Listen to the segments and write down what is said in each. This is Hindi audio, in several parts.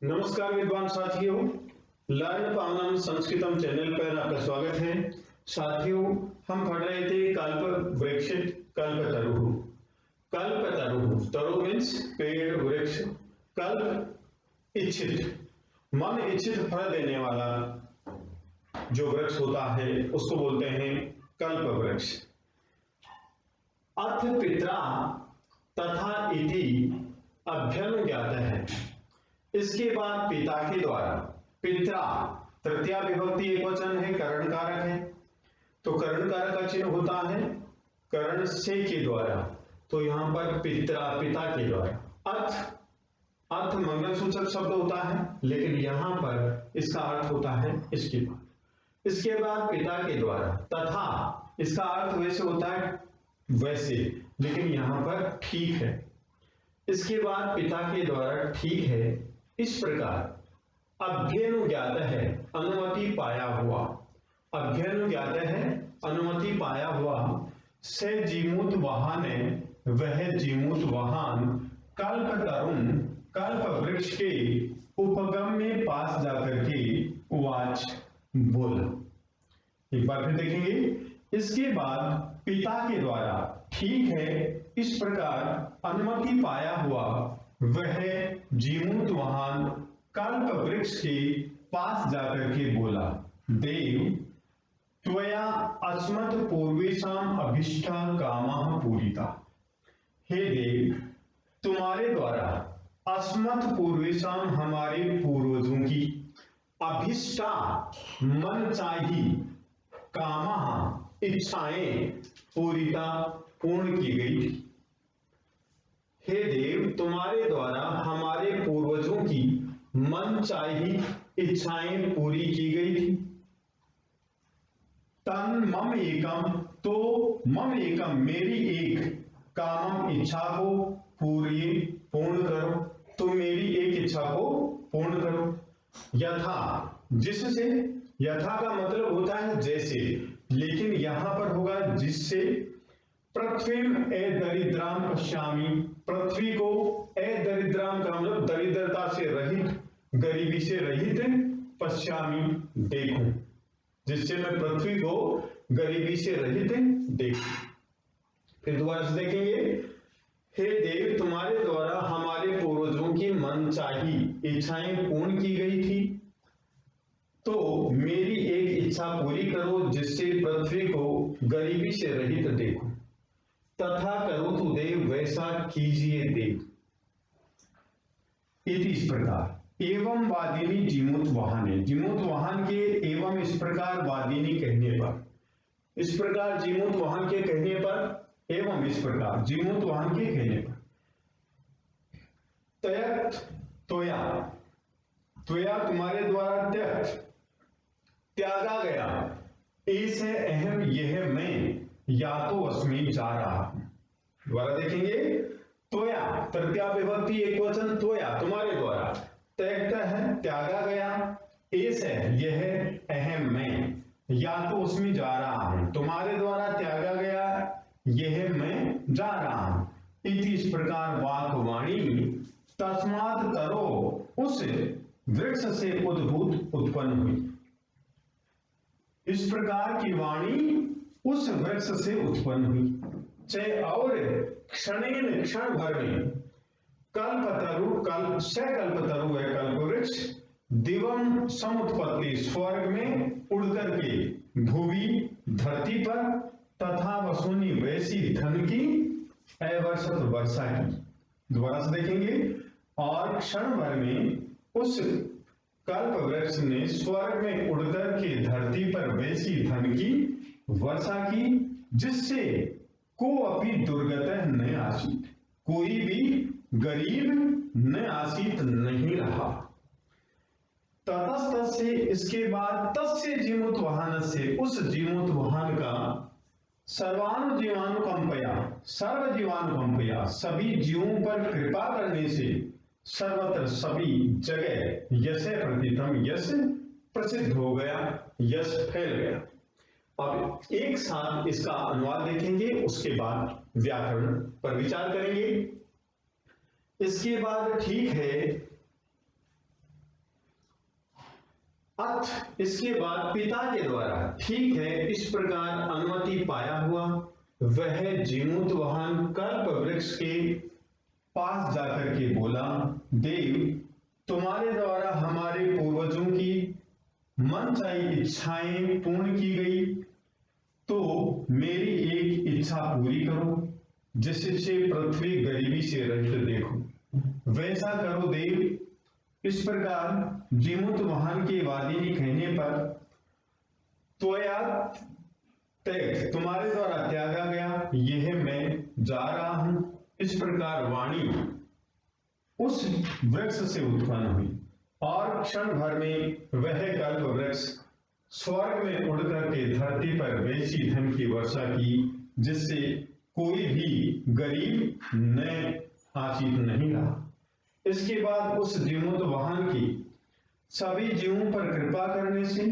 नमस्कार विद्वान साथियों, लर्न पावनम संस्कृतम चैनल पर आपका स्वागत है। साथियों, हम पढ़ रहे थे कल्प वृक्षित कल्पतरु। कल्पतरु, तरु मीन्स पेड़ वृक्ष, कल्प इच्छित मन इच्छित फल देने वाला जो वृक्ष होता है उसको बोलते हैं कल्प वृक्ष। अथ पित्रा तथा इति अभ्यनुज्ञात है। इसके बाद पिता के द्वारा, पिता तृतीया विभक्ति एकवचन है, करण कारक है, तो करण कारक का चिन्ह होता है करण से के द्वारा, तो यहां पर पिता के द्वारा। अर्थ मंगल सूचक शब्द होता है, लेकिन यहां पर इसका अर्थ होता है इसके बाद पिता के द्वारा, तथा इसका अर्थ वैसे होता है वैसे, लेकिन यहां पर ठीक है। इसके बाद पिता के द्वारा ठीक है, इस प्रकार अभ्यनुज्ञात है, अनुमति पाया हुआ। अभ्यनुज्ञात है, अनुमति पाया हुआ। से जीमूत वाहन, वह जीमूत वाहन कल्प तरुण, कल्प वृक्ष के उपगम में पास जाकर के उवाच बोला। एक बार फिर देखेंगे। इसके बाद पिता के द्वारा ठीक है, इस प्रकार अनुमति पाया हुआ वह जीमूत वाहन कल्प वृक्ष के पास जाकर के बोला, देव त्वया अस्मत् पूर्वेषाम अभिष्टा कामः पूरिता। हे देव, तुम्हारे द्वारा अस्मत् पूर्वेषाम, हमारे पूर्वजों की, अभिष्टा मन चाही, कामः इच्छाएं, पूरिता पूर्ण की गई थी। हे देव, तुम्हारे द्वारा हमारे पूर्वजों की मनचाही इच्छाएं पूरी की गई थी। तन मम एकम, तो मम एकम मेरी एक, कामम इच्छा को पूर्ण करो, तो मेरी एक इच्छा को पूर्ण करो। यथा, जिससे, यथा का मतलब होता है जैसे, लेकिन यहां पर होगा जिससे। पृथ्वी दरिद्राम पश्यामि, पृथ्वी को दरिद्राम का मतलब दरिद्रता से रहित, गरीबी से रहित, पश्यामि देखूं, जिससे मैं पृथ्वी को गरीबी से रहित देखूं। फिर दोबारा से देखेंगे। हे देव, तुम्हारे द्वारा हमारे पूर्वजों की मनचाही इच्छाएं पूर्ण की गई थी, तो मेरी एक इच्छा पूरी करो, जिससे पृथ्वी को गरीबी से रहित देखूं। तथा करो तो देव, वैसा कीजिए देव। इस प्रकार एवं वादिनी जीमूत वाहन, जीमूत वाहन के एवं इस प्रकार वादिनी कहने पर, इस प्रकार जीमूत वाहन के कहने पर, एवं इस प्रकार जीमूत वाहन के कहने पर, त्यक्त त्वया, त्वया तुम्हारे द्वारा त्यक्त, त्यागा गया, ऐसे अहम यह मैं, या तो अस्मि जा रहा हूं। दोबारा देखेंगे। त्वया तृतीया विभक्ति एकवचन, त्वया तुम्हारे द्वारा, त्यक्त है त्यागा गया, ऐसे यह अहम मैं, या तो उसमें जा रहा हूं, तुम्हारे द्वारा त्यागा गया यह मैं जा रहा हूं। इस प्रकार वाक्वाणी तस्मात् तरो, उस वृक्ष से उद्भूत उत्पन्न हुई। इस प्रकार की वाणी उस वृक्ष से उत्पन्न हुई। चाहे और क्षणेन, क्षण भर में, कल्पतरु, कल्प से कल्पतरु है कल्प वृक्ष, दिवम समुत्पत्ति, स्वर्ग में उड़ करके, भूवि धरती पर, तथा वसुनी वैसी धन की, अवर्षत वर्षा की। दोबारा से देखेंगे। और क्षण भर में उस कल्प वृक्ष ने स्वर्ग में उड़कर के धरती पर वैसी धन की वर्षा की, जिससे को अपनी दुर्गत न आसीत, कोई भी गरीब न आसीत नहीं रहा। ततस्त से, इसके बाद तस्य जीमूत वाहन से, उस जीमूत वाहन का, सर्वानुजीवानुकंपया, सर्व जीवानुकंपया, सभी जीवों पर कृपा करने से, सर्वत्र सभी जगह, यश प्रतिथम, यश प्रसिद्ध हो गया, यश फैल गया। अब एक साथ इसका अनुवाद देखेंगे, उसके बाद व्याकरण पर विचार करेंगे। इसके बाद ठीक है, अथ इसके बाद पिता के द्वारा, ठीक है, इस प्रकार अनुमति पाया हुआ, वह जीमूत वाहन कल्प वृक्ष के पास जाकर के बोला, देव, तुम्हारे द्वारा हमारे पूर्वजों की मनचाही इच्छाएं पूर्ण की गई, तो मेरी एक इच्छा पूरी करो, जिससे पृथ्वी गरीबी से रहित देखो। वैसा करो देव। इस प्रकार जीमूत वाहन के वादिनी कहने पर त्वया त्याग, तुम्हारे द्वारा त्यागा गया, यह मैं जा रहा हूं। इस प्रकार वाणी उस वृक्ष से उत्पन्न हुई और क्षण भर में वह कल्प वृक्ष स्वर्ग में उड़ करके धरती पर वैसी धन की वर्षा की, जिससे कोई भी गरीब न आश्रित नहीं रहा। इसके बाद उस जीमूत वाहन की सभी जीवों पर कृपा करने से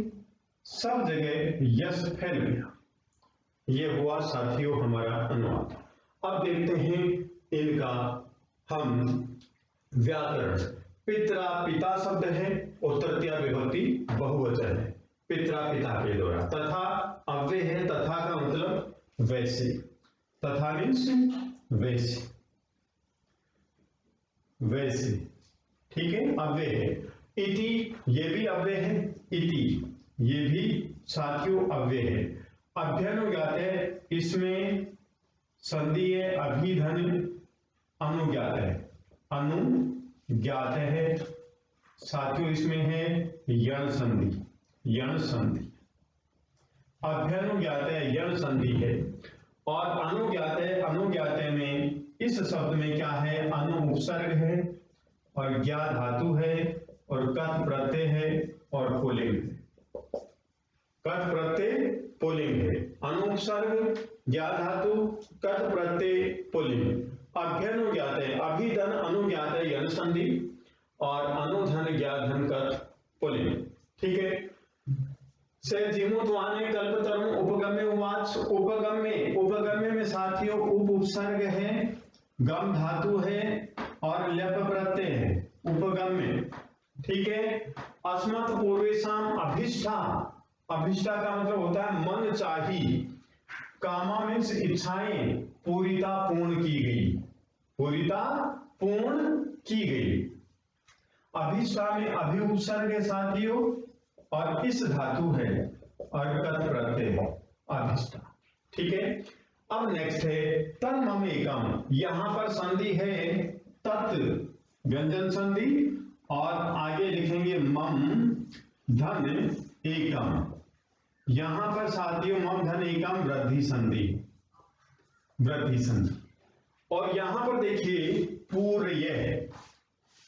सब जगह यश फैल गया। यह हुआ साथियों हमारा अनुवाद। अब देखते हैं इनका हम व्याकरण। पित्रा पिता शब्द है और तृतीया विभक्ति बहुवचन है। पित्रा पिता के द्वारा, तथा अव्यय है, तथा का मतलब वैसे, तथा मीन्स वैसे, वैसे, ठीक है, अव्यय है। इति ये भी अव्यय है, इति ये भी साथियों अव्यय है। अभ्यनुज्ञात है, इसमें संधि है, अभिधन अनुज्ञात है, अनुज्ञात है साथियों, इसमें है यण संधि, यण संधि। अभ्यनुज्ञात है, यण संधि है, और अनुज्ञात है, अनुज्ञात में इस शब्द में क्या है, अनु उपसर्ग है और ज्ञा धातु है और कथ प्रत्यय है और पुल्लिंग है। कथ प्रत्यय पुल्लिंग है, अनु उपसर्ग, ज्ञा धातु, कथ प्रत्यय पुल्लिंग। अभ्यनुज्ञात है, अभिधन अनुज्ञात है यण संधि और अनुधन ज्ञा धन कथ पुल्लिंग, ठीक है। से जीमूत वाहने कल्पतरुण उपगम्य उवाच। उपगम्य में साथियों उप उपसर्ग है, गम धातु है और ल्यप प्रत्यय है, उपगम्य, ठीक है। अस्मत् पूर्वेशम अभिष्ठा, अभिष्ठा का मतलब होता है मन चाही, कामा मीन्स इच्छाएं, पूरिता पूर्ण की गई, पूरिता पूर्ण की गई। अभिष्ठा में अभि उपसर्ग है साथियों और इस धातु है और कथ प्रत्यय है, अभिष्ठा, ठीक है। अब नेक्स्ट है तन्मम एकम, यहां पर संधि है तत् व्यंजन संधि और आगे लिखेंगे मम धन एकम। यहां पर साथियों मम धन एकम वृद्धि संधि, वृद्धि संधि। और यहां पर देखिए पूर्य,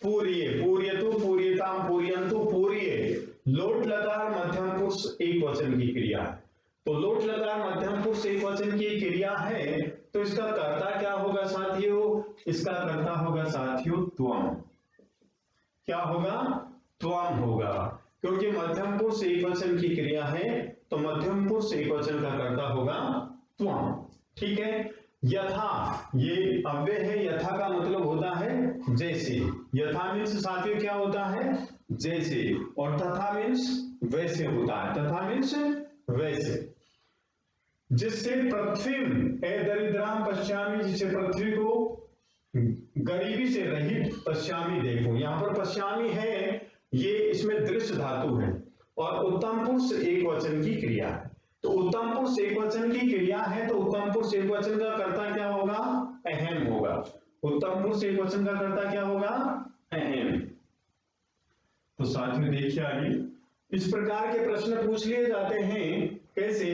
पूर्य, पूर्यतु, पूर्यताम, पूर्यंतु, पूर्य लोट लकार मध्यम पुरुष एक वचन की क्रिया है। तो लोट लकार मध्यम पुरुष एक वचन की क्रिया है, तो इसका कर्ता क्या होगा साथियों, इसका कर्ता होगा साथियों त्वम। क्या होगा, त्वम होगा, क्योंकि मध्यम पुरुष एक वचन की क्रिया है, तो मध्यम पुरुष एक वचन का कर्ता होगा त्वम, ठीक है। यथा ये अव्यय है, यथा का मतलब होता है जैसे, यथा मीन्स साथियों क्या होता है, जैसे, और तथा मीन्स वैसे होता है, तथा मीन्स वैसे। जिससे पृथ्वी ए दरिद्राम पश्यामी, जिसे पृथ्वी को गरीबी से रहित पश्यामी देखो। यहां पर पश्यामी है, ये इसमें दृश्य धातु है और उत्तम पुरुष एक वचन की क्रिया है। तो उत्तम पुरुष एक वचन की क्रिया है, तो उत्तम पुरुष एक वचन का कर्ता क्या होगा, अहम होगा। उत्तम पुरुष एक वचन का कर्ता क्या होगा, अहम। तो साथियों देखिए आगे इस प्रकार के प्रश्न पूछ लिए जाते हैं, कैसे,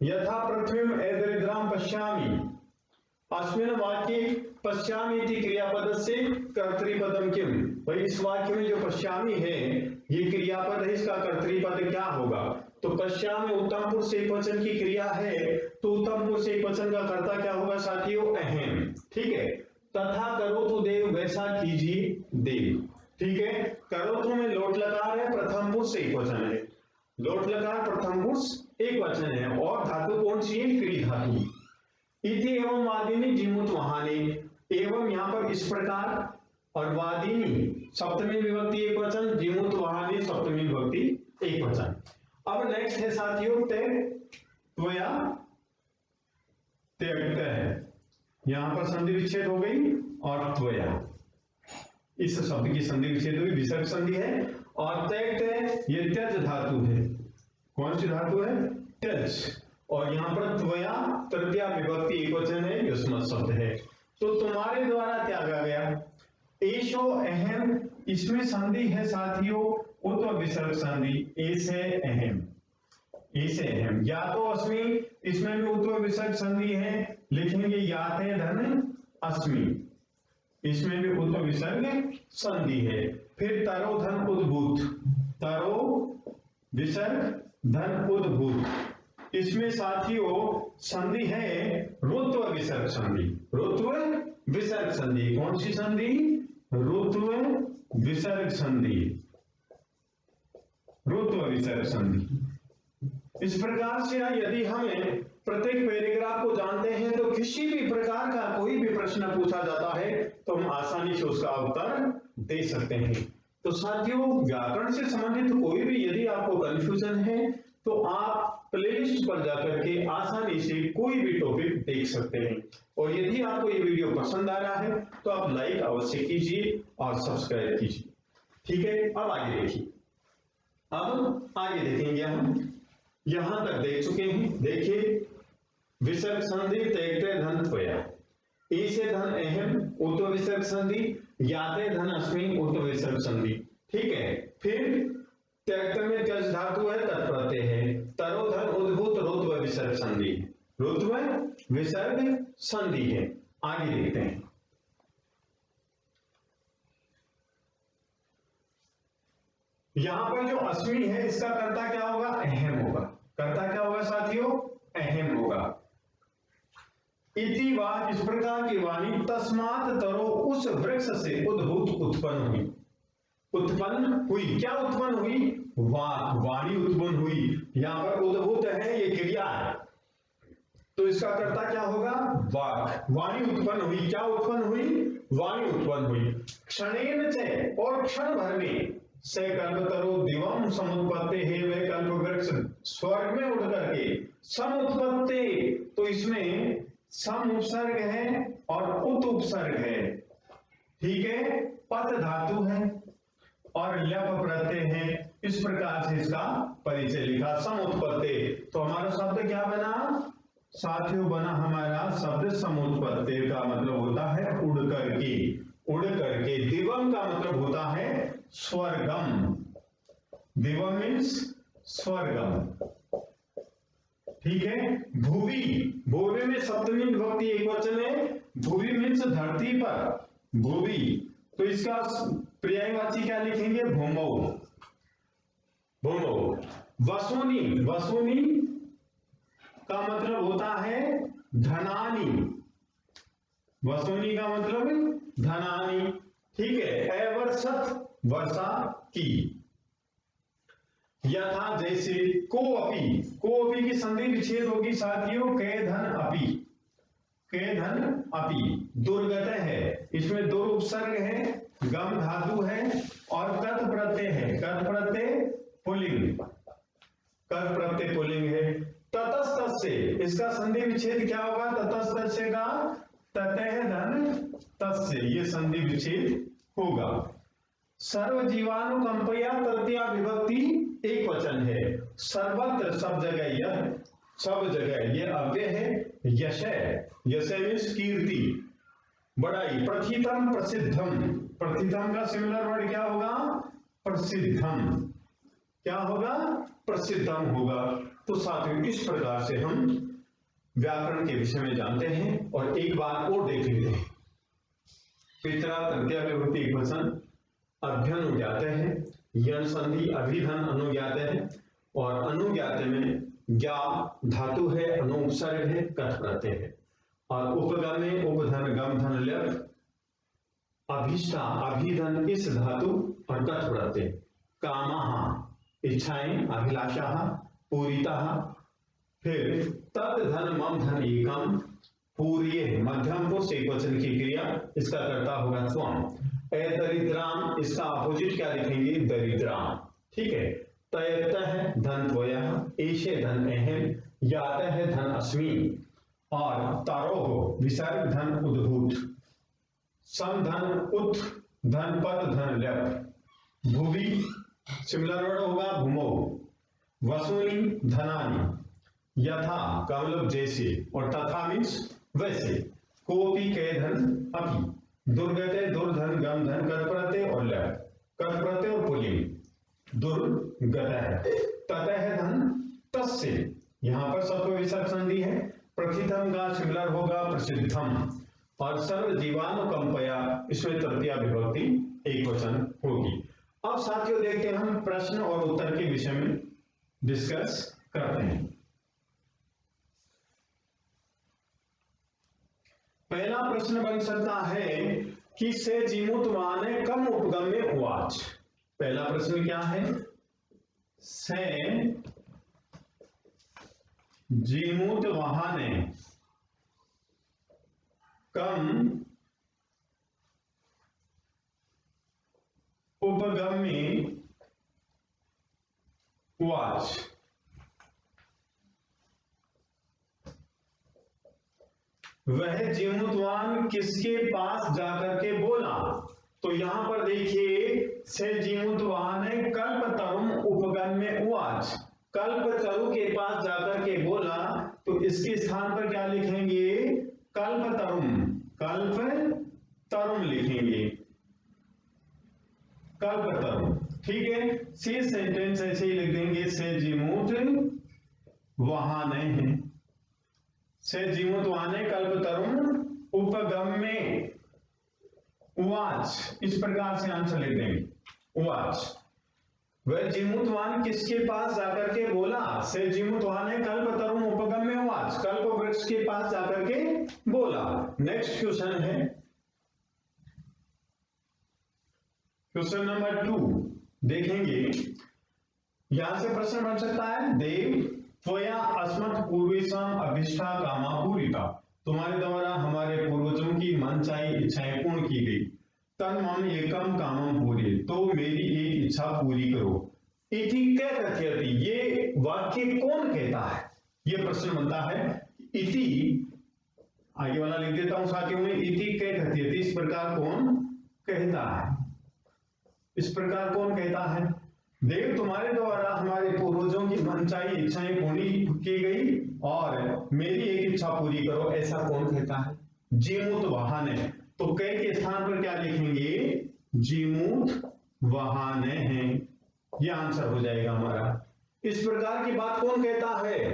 यथा पृथ्वीम एदरिद्राम पश्यामि, अस्मिन् वाक्ये पश्यामि इति क्रियापद से कर्तृपदम किम। भाई इस वाक्य में जो पश्यामि है ये क्रियापद है, इसका कर्तृपद क्या होगा। तो पश्यामि उत्तम पुरुष एक वचन की क्रिया है, तो उत्तम पुरुष एक वचन का कर्ता क्या होगा साथियों, अहम, ठीक है। तथा करो तो देव, वैसा कीजिए देव, ठीक है। करो तो में लोट लकार है, प्रथम पुरुष एक वचन है, लोट लकार प्रथम पुरुष एक वचन है और धातु कौन सी है, क्री धातु। इति एवं वादिनी जीमूत वहाने, एवं यहां पर इस प्रकार और वादिनी सप्तमी विभक्ति एक वचन, जिमुत वाहनी सप्तमी विभक्ति एक वचन। अब नेक्स्ट है साथियों त्यक्त, त्वया, त्यक्त है। यहां पर संधि विच्छेद हो गई और त्वया, इस शब्द की संधि विच्छेद हुई, विसर्ग संधि है। और त्यक्त है, ये त्यज धातु है। कौन सी धातु है? त्यज। और यहां पर त्वया तृतीया विभक्ति एक वचन है, युष्मत शब्द है। तो तुम्हारे द्वारा त्यागा गया। एशो अहम, इसमें संधि है साथियों उत्व विसर्ग संधि, ए से अहम, ए से अहम। या तो अस्मि, इसमें भी उत्व विसर्ग संधि है, लिखेंगे याते धन अस्मि, इसमें भी उत्व विसर्ग संधि है। फिर तरो धन उद्भूत, तरो विसर्ग धन उद्भूत, इसमें साथियों संधि है रुत्व विसर्ग संधि, रुत्व विसर्ग संधि। कौन सी संधि? रुत्व विसर्ग संधि, रुत्व विसर्ग संधि। इस प्रकार से यदि हमें प्रत्येक पैराग्राफ को जानते हैं तो किसी भी प्रकार का कोई भी प्रश्न पूछा जाता है तो हम आसानी से उसका उत्तर दे सकते हैं। तो साथियों व्याकरण से संबंधित कोई भी यदि आपको कंफ्यूजन है तो आप प्लेलिस्ट पर जाकर के आसानी से कोई भी टॉपिक देख सकते हैं। और यदि आपको ये वीडियो पसंद आ रहा है तो आप लाइक अवश्य कीजिए और सब्सक्राइब कीजिए। ठीक है, अब आगे देखिए। अब आगे देखेंगे हम, यहां तक देख चुके हैं। देखिए विसर्ग संधि त्यक्त धन त्वया, ए से धन अहम उत्व विसर्ग संधि, याते धन अस्मि उत्व विसर्ग संधि। ठीक है, फिर त्यक्त में त्यज धातु है, तत्प्रत्यय है, तरो धन उद्भूत रुत्व विसर्ग संधि, रुत्व विसर्ग संधि है। आगे देखते हैं। यहां पर जो अस्मि है इसका कर्ता क्या होगा? अहम होगा। कर्ता क्या होगा साथियों? अहम होगा। इति वा, इस प्रकार की वाणी, तस्मात् तरो, उस वृक्ष से उद्भूत उत्पन्न हुई, उत्पन्न हुई। क्या उत्पन्न हुई? वाक, वाणी उत्पन्न हुई। यहां पर उद्भूत है, ये क्रिया है, तो इसका कर्ता क्या होगा? वाक। वाणी उत्पन्न हुई, क्या उत्पन्न हुई? वाणी उत्पन्न हुई। क्षणेन च, और क्षण भर में, से कल्पतरो दिवम समुत्पत्ति है, वे कल्प वृक्ष स्वर्ग में उठ करके, समुत्पत्ति, तो इसमें सम उपसर्ग है और उत उपसर्ग है। ठीक है, पत धातु है और ल्यप प्रत्यय है। इस प्रकार से इसका परिचय लिखा, समुत्पत्ति। तो हमारा शब्द क्या बना साथियों? बना हमारा शब्द समुत्पत्ति, का मतलब होता है उड़ करके, उड़ करके। दिवम का मतलब होता है स्वर्गम, दिवम मीन्स स्वर्गम। ठीक है, भुवि, भुवि में सप्तमी विभक्ति एक वचन है, भुवि मीन्स धरती पर, भुवि। तो इसका पर्यायवाची क्या लिखेंगे? भूमौ, भूमौ। वसुनी, वसुनी का मतलब होता है धनानी, वसुनी का मतलब धनानी। ठीक है, अवर्षत, वर्षा की। यथा जैसे, कोअपि, कोअपि की संधि विच्छेद होगी साथियों, कै धन अपि, कै धन अपि। दुर्गत है, इसमें दो उपसर्ग है, गम धातु है और कत प्रत्यय है, कत प्रत्यय पुल्लिंग, कत प्रत्यय पुल्लिंग है। ततस्त से, इसका संधि विच्छेद क्या होगा? ततस्त से का ततः धन तस्य, ये संधि विच्छेद होगा। सर्व जीवाणुकंपया तृतीया विभक्ति एक वचन है, सर्वत्र, सब जगह, यह सब जगह, ये अव्यय है, यश, यश मीन्स कीर्ति, बड़ाई। प्रथितम प्रसिद्धम, प्रथितम का सिमिलर वर्ड क्या होगा? प्रसिद्धम। क्या होगा? प्रसिद्धम होगा। तो साथियों इस प्रकार से हम व्याकरण के विषय में जानते हैं। और एक बात और देख लेते हैं, पितरा तृतीया विभक्ति एक वचन, अभ्यन अनुज्ञात है, यन संधि अभिधन अनुज्ञात है, और अनुज्ञात में ज्ञा धातु है, अनुपसर्ग है, कथ प्रत्यय है। और उपगम में उपधन गम धन ल्यप, अभिष्टा अभिधन इस धातु और कथ प्रत्यय। कामः इच्छाएं, अभिलाषा, पूरिता। फिर तद धन मम धन एकम, पूर्य मध्यम पुरुष एक वचन की क्रिया, इसका कर्ता होगा त्वम। दरिद्राम, इसका अपोजिट क्या लिखेंगे? दरिद्राम। ठीक है। तयतः धन त्वयः, एषे धन अहम, यातः धन अस्मि, और तारोह विसर्ग धन उद्भूत, सम धन उत, धन पद धन लप, भुवि सिमिलर वर्ड होगा भूमौ, वसूनि धनानि, यथा का मतलब जैसे, और तथा मीन्स वैसे, कोपी कै धन अपि, दुर्गते दुर्धन गम धन कट प्रत्यय और लप, कट प्रत्यय और पुल्लिंग, दुर्गतः, ततः धन तस्य, यहां पर सत्व विसर्ग संधि है, प्रथितम का सिमिलर होगा प्रसिद्धम, और सर्व जीवानुकंपया, इसमें तृतीया विभक्ति एक वचन होगी। अब साथियों देखते हैं हम प्रश्न और उत्तर के विषय में डिस्कस करते हैं। पहला प्रश्न बन सकता है कि से जीमूत वाने कम उपगम में उवाच। पहला प्रश्न क्या है? से जीमूत वाहने कम उपगम में उवाच। वह जीमूतवान किसके पास जाकर के बोला? तो यहां पर देखिए, से जीमूतवान है कल्पतरुम उपगम में उवाच, कल्पतरु के पास जाकर के बोला, तो इसके स्थान पर क्या लिखेंगे? कल्पतरुम, कल्पतरुम लिखेंगे, कल्पतरुम। ठीक है, सी सेंटेंस ऐसे ही लिख देंगे, से जीमूत वहाने हैं, से जीमूत वाने कल्पतरुम उपगम में उवाच, इस प्रकार से आंसर लिख देंगे उवाच। वह जीमूतवान किसके पास जाकर के बोला? से जीमूतवान है कल्पतरुम उपगम में उवाच, कल्प वृक्ष के पास जाकर के बोला। नेक्स्ट क्वेश्चन है क्वेश्चन नंबर 2, देखेंगे यहां से प्रश्न बन सकता है, देव त्वया अस्मत् पूर्वेषाम अभिष्टा कामा पूरिता, तुम्हारे द्वारा हमारे पूर्वजों की मनचाही इच्छाएं पूर्ण की गई, तन मम एकम कामम पूरे, तो मेरी एक इच्छा पूरी करो। इति कै कथयति, ये वाक्य कौन कहता है? ये प्रश्न बनता है। इति आगे वाला लिख देता हूं साथियों में, इति कै कथयति, इस प्रकार कौन कहता है? इस प्रकार कौन कहता है? देव तुम्हारे द्वारा हमारे पूर्वजों की मनचाही इच्छाएं पूरी की गई और मेरी एक इच्छा पूरी करो, ऐसा कौन कहता है? जीमूत वाहन है, तो कै के स्थान पर क्या लिखेंगे? जीमूत वाहन है, यह आंसर हो जाएगा हमारा। इस प्रकार की बात कौन कहता है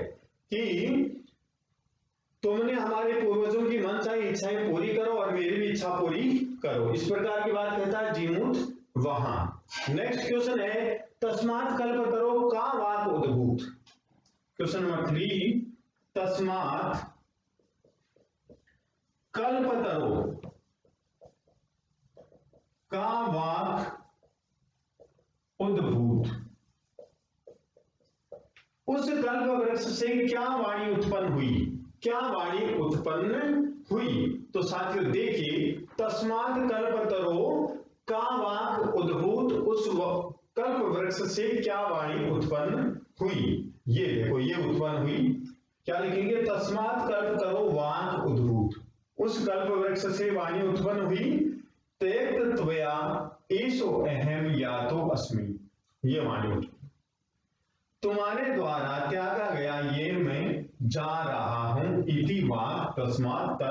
कि तुमने हमारे पूर्वजों की मनचाही इच्छाएं पूरी करो और मेरी भी इच्छा पूरी करो, इस प्रकार की बात कहता है जीमूत वाहन। नेक्स्ट क्वेश्चन है, तस्मात् कल्पतरो का वाक उद्भूत। क्वेश्चन नंबर 3, तस्मात् कल्पतरो का वाक उद्भूत, उस कल्प वृक्ष से क्या वाणी उत्पन्न हुई? क्या वाणी उत्पन्न हुई? तो साथियों देखिए, तस्मात् कल्पतरो का वाक उद्भूत, उस कल्प वृक्ष से क्या वाणी उत्पन्न हुई? ये देखो, ये उत्पन्न हुई, क्या लिखेंगे? तस्मात् कल्पतरो वाक उद्भूत, उस कल्प वृक्ष से वाणी उत्पन्न हुई, त्यक्त त्वया एषो अहम यातो अस्मि, ये वाणी तुम्हारे द्वारा त्यागा गया, ये मैं जा रहा हूं, इति वाक तस्मात्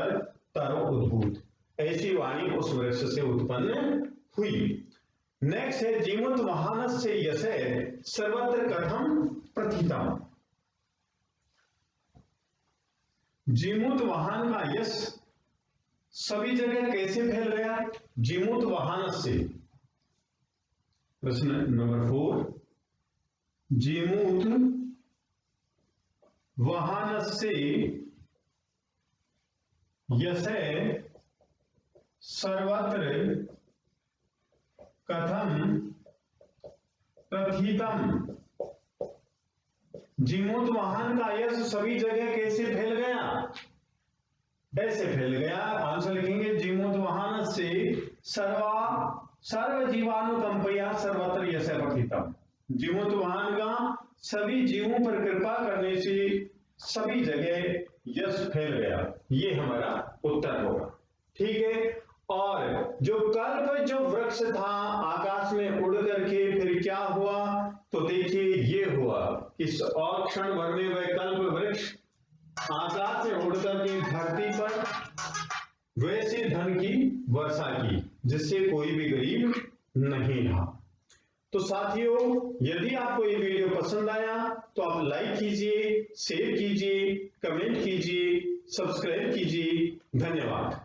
तरो उद्भूत, ऐसी वाणी उस वृक्ष से उत्पन्न हुई। नेक्स्ट है, जीमूत वाहन से यसे सर्वत्र कथम प्रथितम। जीमूत वाहन का यश सभी जगह कैसे फैल गया? जीमूत वाहन से, प्रश्न नंबर 4, जीमूत वाहन से यसे सर्वत्र कथम प्रथितम। जीमूत वाहन का यश सभी जगह कैसे फैल गया? ऐसे फैल गया, आंसर लिखेंगे जीमूत वाहन से सर्वजीवानुकंपया सर्वत्र यस्य पठितम। जीवोत्वाहन सभी जीवों पर कृपा करने से सभी जगह यश फैल गया। ये हमारा उत्तर होगा। ठीक है। और जो कल्प जो वृक्ष था आकाश में उड़ करके फिर क्या हुआ, तो देखिए ये हुआ कि और क्षण भर में वह कल्प वृक्ष आकाश में उड़ करके धरती पर वैसे धन की वर्षा की जिससे कोई भी गरीब नहीं रहा। तो साथियों, यदि आपको ये वीडियो पसंद आया तो आप लाइक कीजिए, शेयर कीजिए, कमेंट कीजिए, सब्सक्राइब कीजिए। धन्यवाद।